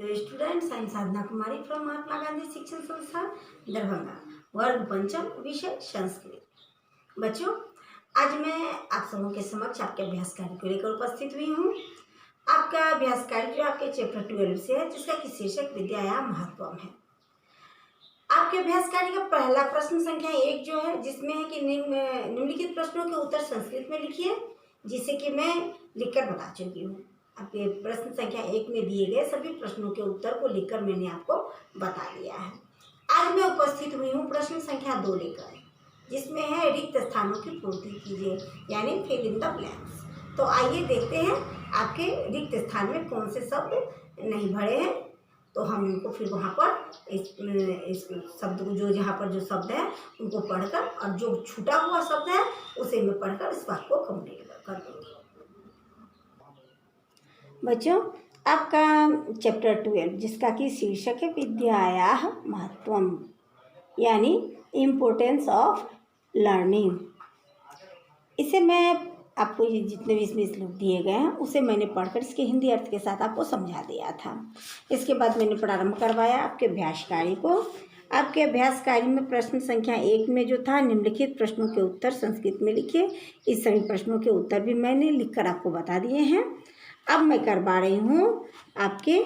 Hello students, I am Sadhana Kumari from Mahatma Gandhi शिक्षण संस्थान दरभंगा। वर्ग पंचम, विषय संस्कृत। बच्चों, आज मैं आप सबों के समक्ष आपके अभ्यास कार्य को लेकर उपस्थित हुई हूँ। आपका अभ्यास कार्य जो आपके चैप्टर 12 से है, जिसका कि शीर्षक विद्याया महत्वम है। आपके अभ्यास कार्य का पहला प्रश्न संख्या 1 जो है, जिसमें है कि निम्नलिखित प्रश्नों के उत्तर संस्कृत में लिखिए, जिसे कि मैं लिखकर बता चुकी हूँ। आपके प्रश्न संख्या 1 में दिए गए सभी प्रश्नों के उत्तर को लिखकर मैंने आपको बता दिया है। आज मैं उपस्थित हुई हूँ प्रश्न संख्या 2 लेकर, जिसमें है रिक्त स्थानों की पूर्ति कीजिए, यानी फिल इन द ब्लैंक्स। तो आइए देखते हैं आपके रिक्त स्थान में कौन से शब्द नहीं भरे हैं। तो हम उनको फिर वहाँ पर इस शब्द को जो जहाँ पर जो शब्द है उनको पढ़कर, और जो छूटा हुआ शब्द है उसे मैं पढ़कर इस बात को कंप्लीट कर दूँगी। बच्चों, आपका चैप्टर 12 जिसका कि शीर्षक है विद्यायाः महत्वम, यानी इम्पोर्टेंस ऑफ लर्निंग। इसे मैं आपको ये जितने भी इसमें श्लोक दिए गए हैं उसे मैंने पढ़कर इसके हिंदी अर्थ के साथ आपको समझा दिया था। इसके बाद मैंने प्रारंभ करवाया आपके अभ्यास कार्य को। आपके अभ्यास कार्य में प्रश्न संख्या 1 में जो था, निम्नलिखित प्रश्नों के उत्तर संस्कृत में लिखे। इस सभी प्रश्नों के उत्तर भी मैंने लिखकर आपको बता दिए हैं। अब मैं करवा रही हूँ आपके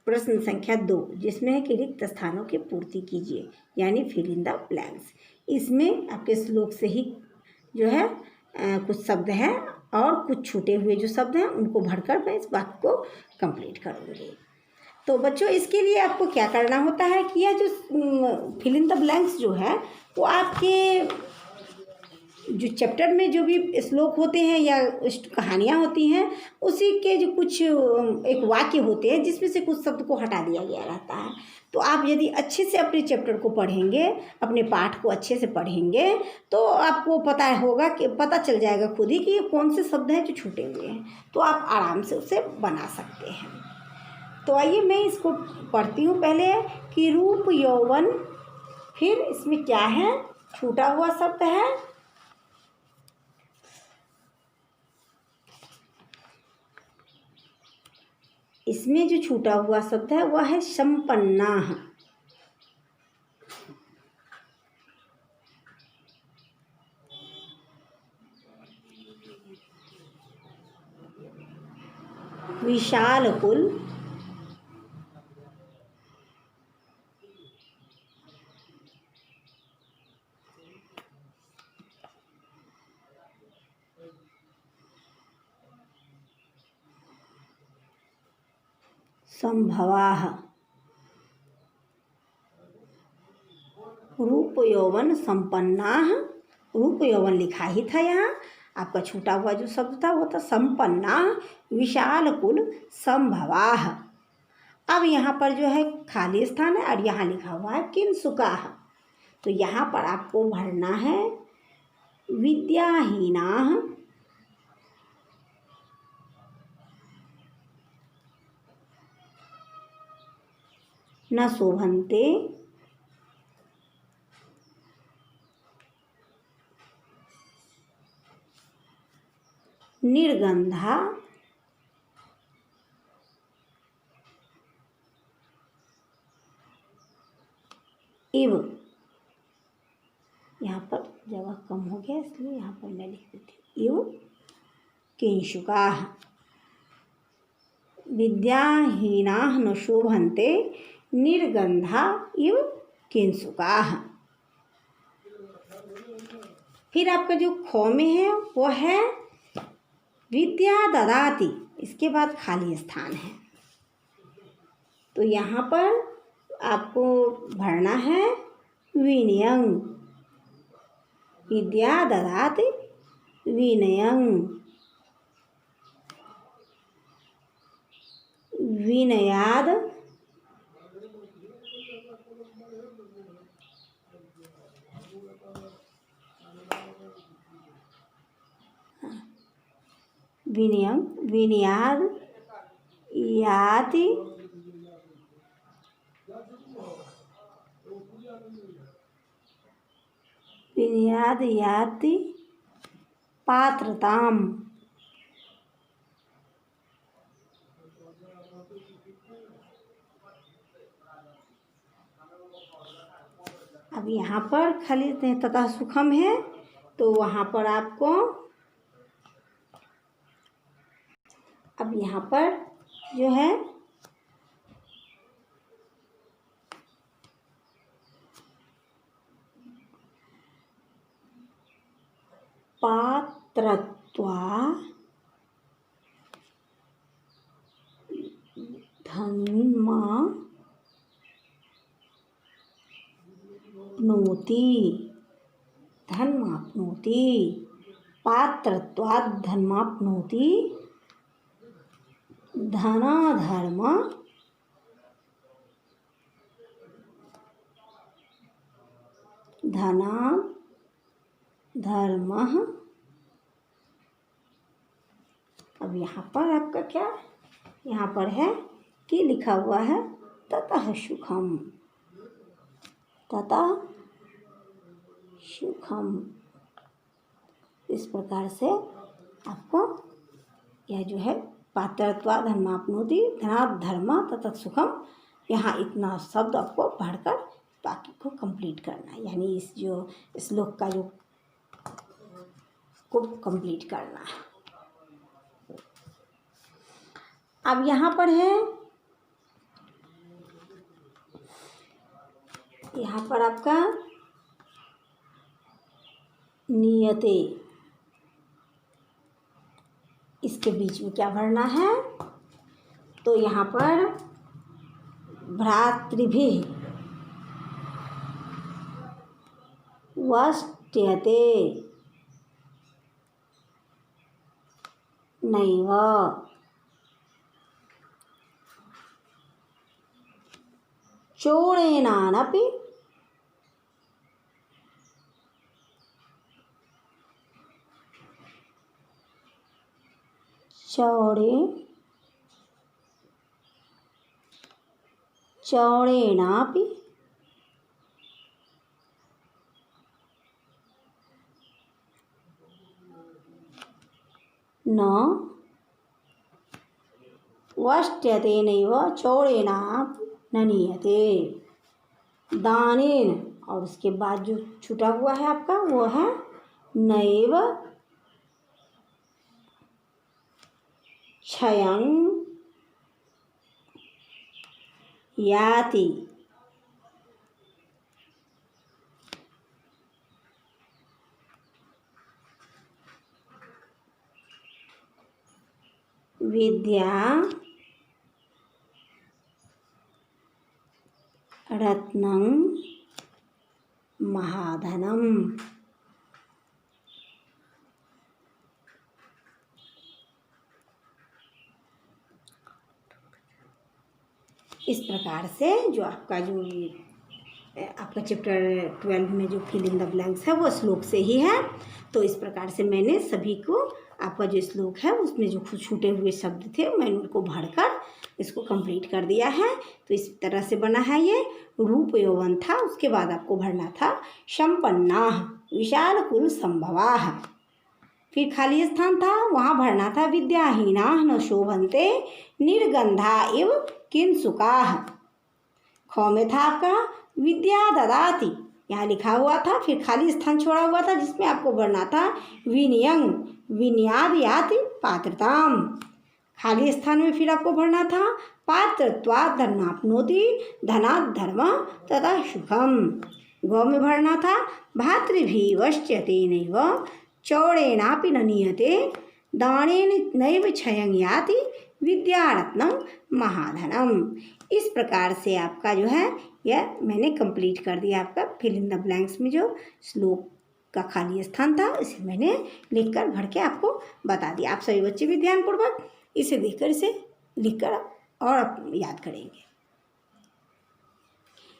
प्रश्न संख्या 2, जिसमें है कि रिक्त स्थानों की पूर्ति कीजिए, यानी फिल इन द ब्लैंक्स। इसमें आपके श्लोक से ही जो है कुछ शब्द हैं और कुछ छूटे हुए जो शब्द हैं उनको भरकर मैं इस बात को कंप्लीट करूँगी। तो बच्चों, इसके लिए आपको क्या करना होता है कि यह जो फिल इन द ब्लैंक्स जो है वो आपके जो चैप्टर में जो भी श्लोक होते हैं या कहानियाँ होती हैं, उसी के जो कुछ एक वाक्य होते हैं जिसमें से कुछ शब्द को हटा दिया गया रहता है। तो आप यदि अच्छे से अपने चैप्टर को पढ़ेंगे, अपने पाठ को अच्छे से पढ़ेंगे, तो आपको पता होगा कि पता चल जाएगा खुद ही कि ये कौन से शब्द हैं जो छूटे हुए हैं, तो आप आराम से उसे बना सकते हैं। तो आइए मैं इसको पढ़ती हूँ पहले कि रूप यौवन, फिर इसमें क्या है, छूटा हुआ शब्द है, इसमें जो छूटा हुआ शब्द है वह है संपन्नाः। विशाल कुल, संभवाः। रूप यौवन संपन्नाः, रूप यौवन लिखा ही था यहाँ, आपका छूटा हुआ जो शब्द था वो था संपन्नाः विशाल कुल संभवाः। अब यहाँ पर जो है खाली स्थान है और यहाँ लिखा हुआ है किंसुकाः। तो यहाँ पर आपको भरना है विद्याहीनाः, न शोभन्ते, निर्गंधा, इव। यहाँ पर जगह कम हो गया इसलिए यहाँ पर मैं लिख देती हूँ इव किंशुकाः। विद्याहीनाः न शोभन्ते निर्गंधा इव किंशुकाः। फिर आपका जो ख में है वो है विद्या ददाति, इसके बाद खाली स्थान है, तो यहाँ पर आपको भरना है विनयं, विद्या ददाति विनयं, विनयाद विनयं, विनयाद याति विनयाद याति पात्रताम। अब यहाँ पर खाली तथा सुखम है, तो वहाँ पर आपको अब यहाँ पर जो है पात्रत्वा धनमाप्नोति पात्रत्वात् धनमाप्नोति धनाधर्मः। अब यहाँ पर आपका क्या, यहाँ पर है कि लिखा हुआ है ततः सुखम, ततः सुखम। इस प्रकार से आपको यह जो है पात्रत्वा धर्माप्नोति धनात् धर्म ततः सुखम, यहाँ इतना शब्द आपको पढ़कर बाकी को कंप्लीट करना है, यानी इस जो श्लोक का जो को कंप्लीट करना है। अब यहाँ पर है, यहाँ पर आपका नियते, इसके बीच में क्या भरना है, तो यहाँ पर भ्रातृभिः वष्ट्यते नैव चोरेणानपि चौड़ेनापि न वष्ट्यते नैव चौड़ेनापि न नीयते दानेन, और उसके बाद जो छूटा हुआ है आपका वो है नैव क्षयं याति। विद्या रत्नं महाधनम। इस प्रकार से जो आपका जो आपका चैप्टर 12 में जो फिल इन द ब्लैंक्स है वो श्लोक से ही है। तो इस प्रकार से मैंने सभी को आपका जो श्लोक है उसमें जो छूटे हुए शब्द थे मैंने उनको भरकर इसको कंप्लीट कर दिया है। तो इस तरह से बना है ये। रूप यौवन था, उसके बाद आपको भरना था संपन्ना विशाल कुल संभवाः, फिर खाली स्थान था वहाँ भरना था विद्याहीना न शोभन्ते निर्गंधा इव किंसुकाः। ख में था आपका विद्या ददाति, यहाँ लिखा हुआ था, फिर खाली स्थान छोड़ा हुआ था जिसमें आपको भरना था विनयं विनयाद याति पात्रताम। खाली स्थान में फिर आपको भरना था पात्रत्वात् धर्माप्नोति धनात् धर्म तथा सुखम। गौ में भरना था भातृभिः वष्ट्यते नैव चौड़ेनापि न नीयते दानेन नैव क्षयं याति विद्यारत्नं महाधनम। इस प्रकार से आपका जो है यह मैंने कंप्लीट कर दिया। आपका फिल इन द ब्लैंक्स में जो श्लोक का खाली स्थान था इसे मैंने लिखकर भर के आपको बता दिया। आप सभी बच्चे भी ध्यानपूर्वक इसे देखकर इसे लिखकर और याद करेंगे।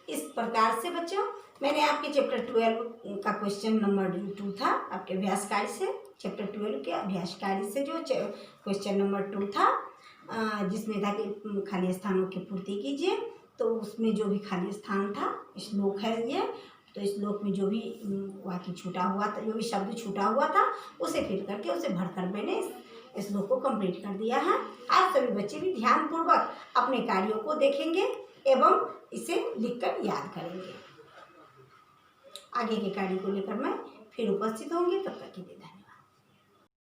इस प्रकार से बच्चों मैंने आपके चैप्टर 12 का क्वेश्चन नंबर 2 था आपके अभ्यास कार्य से, चैप्टर 12 के अभ्यास कार्य से जो क्वेश्चन नंबर 2 था जिसमें था कि खाली स्थानों की पूर्ति कीजिए। तो उसमें जो भी खाली स्थान था श्लोक है ये, तो इस श्लोक में जो भी वाक्य छूटा हुआ था, जो भी शब्द छूटा हुआ था उसे फिल करके उसे भरकर मैंने इस श्लोक को कंप्लीट कर दिया है। आज सभी बच्चे भी ध्यानपूर्वक अपने कार्यों को देखेंगे एवं इसे लिखकर याद करेंगे। आगे के कार्य को लेकर मैं फिर उपस्थित होंगी। तब तक के लिए धन्यवाद।